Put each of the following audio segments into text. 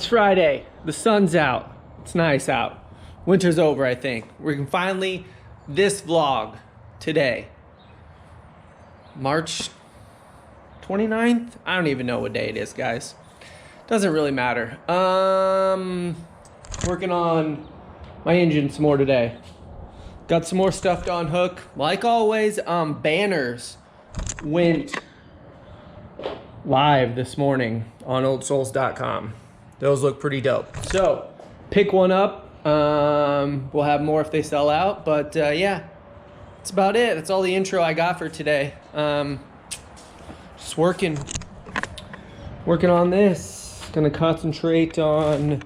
It's Friday. The sun's out. It's nice out. Winter's over, I think. We can finally, this vlog today, March 29th? I don't even know what day it is, guys. Doesn't really matter. Working on my engine some more today. Got some more stuff to unhook. Like always, banners went live this morning on OldSols.com. Those look pretty dope. So pick one up. We'll have more if they sell out, but yeah, that's about it. That's all the intro I got for today. Just working on this. Gonna concentrate on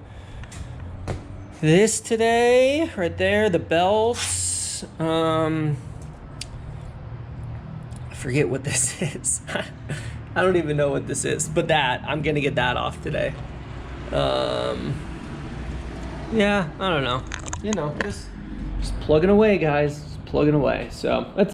this today, right there, the belts. I forget what this is. I don't even know what this is, but I'm gonna get that off today. Yeah, I don't know. You know, just plugging away, guys. Just plugging away. So let's.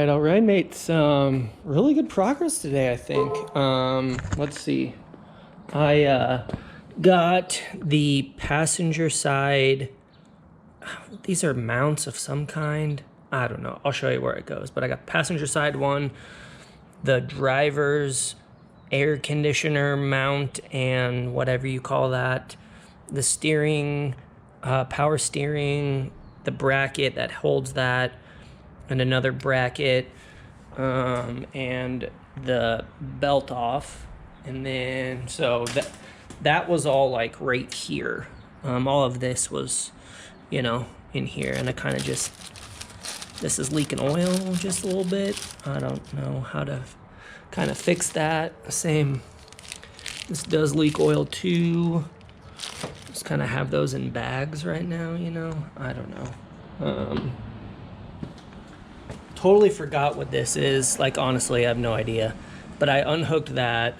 All right, made some really good progress today, I think. Let's see. I got the passenger side. These are mounts of some kind. I don't know. I'll show you where it goes. But I got passenger side one, the driver's air conditioner mount, and whatever you call that, the steering, power steering, the bracket that holds that, and another bracket, and the belt off. And then, so that was all like right here. All of this was, you know, in here. And I kind of just, this is leaking oil just a little bit. I don't know how to kind of fix that. Same, this does leak oil too. Just kind of have those in bags right now, you know. I don't know. Totally forgot what this is. Like, honestly, I have no idea. But I unhooked that.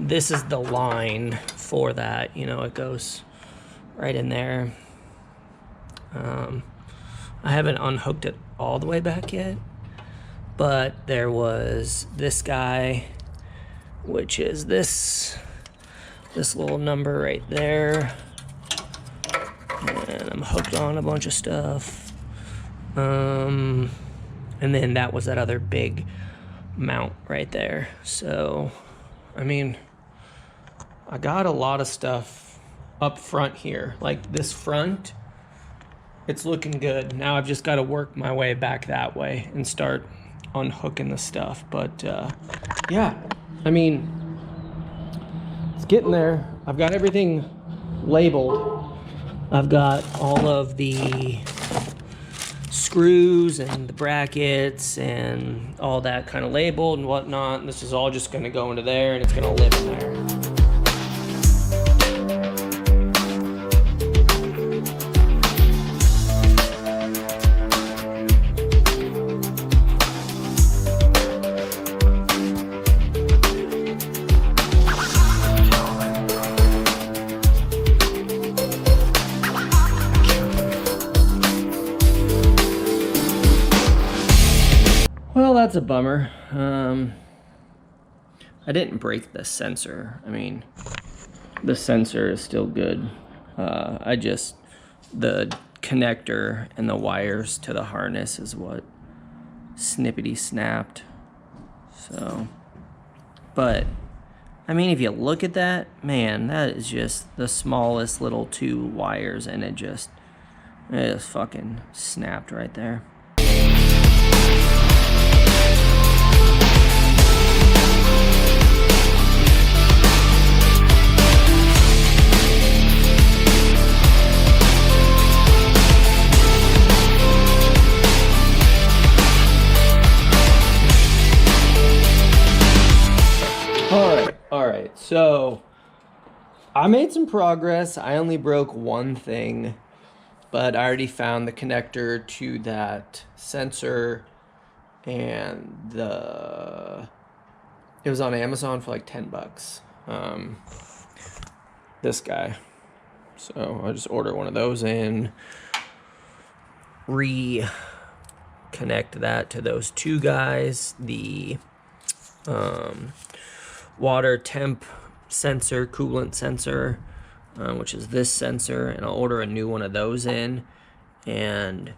This is the line for that. You know, it goes right in there. I haven't unhooked it all the way back yet. But there was this guy, which is this little number right there. And I'm hooked on a bunch of stuff. And then that was that other big mount right there. So, I mean, I got a lot of stuff up front here. Like this front, it's looking good. Now I've just got to work my way back that way and start unhooking the stuff. But yeah, I mean, it's getting there. I've got everything labeled. I've got all of the screws and the brackets and all that kind of labeled and whatnot. And this is all just going to go into there, and it's going to live in there. that's a bummer. I didn't break the sensor. I mean, the sensor is still good. The connector and the wires to the harness is what snippety snapped. So, but I mean, if you look at that, man, that is just the smallest little 2 wires, and it just fucking snapped right there. All right, so I made some progress. I only broke one thing, but I already found the connector to that sensor, and it was on Amazon for like $10. This guy. So I'll just order one of those and reconnect that to those 2 guys. The water temp sensor, coolant sensor, which is this sensor, and I'll order a new one of those in. And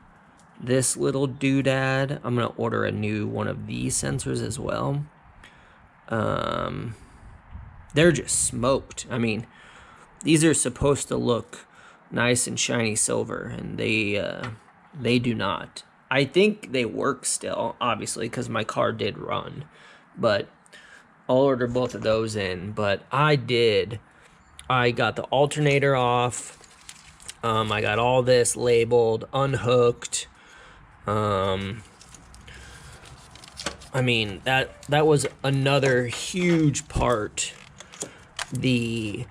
this little doodad, I'm gonna order a new one of these sensors as well. They're just smoked. I mean, these are supposed to look nice and shiny silver, and they do not. I think they work still, obviously, because my car did run, but I'll order both of those in. But I got the alternator off. I got all this labeled, unhooked. I mean, that was another huge part. The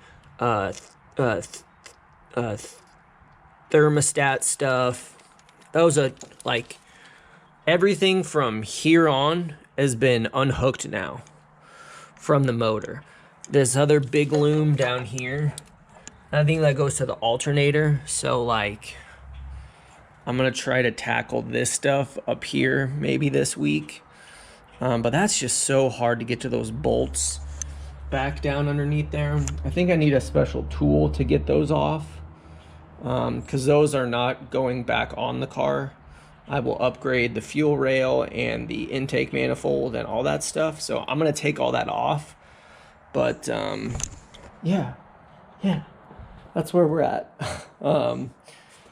thermostat stuff. Those are like everything from here on has been unhooked now from the motor. This other big loom down here, I think that goes to the alternator. So like, I'm gonna try to tackle this stuff up here maybe this week. But that's just so hard to get to those bolts back down underneath there. I think I need a special tool to get those off, because those are not going back on the car. I will upgrade the fuel rail and the intake manifold and all that stuff. So I'm gonna take all that off. But yeah, that's where we're at.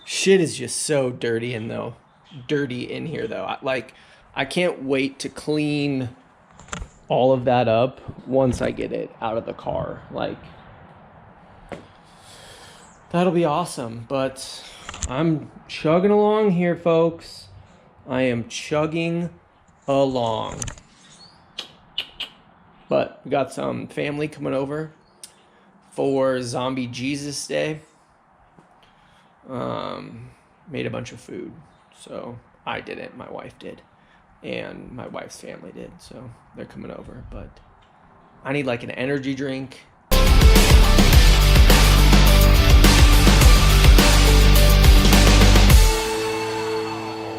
Shit is just so dirty in here though. I can't wait to clean all of that up once I get it out of the car. Like, that'll be awesome. But I'm chugging along here, folks. I am chugging along. But we got some family coming over for Zombie Jesus Day. Made a bunch of food. So I didn't, my wife did. And my wife's family did. So they're coming over. But I need like an energy drink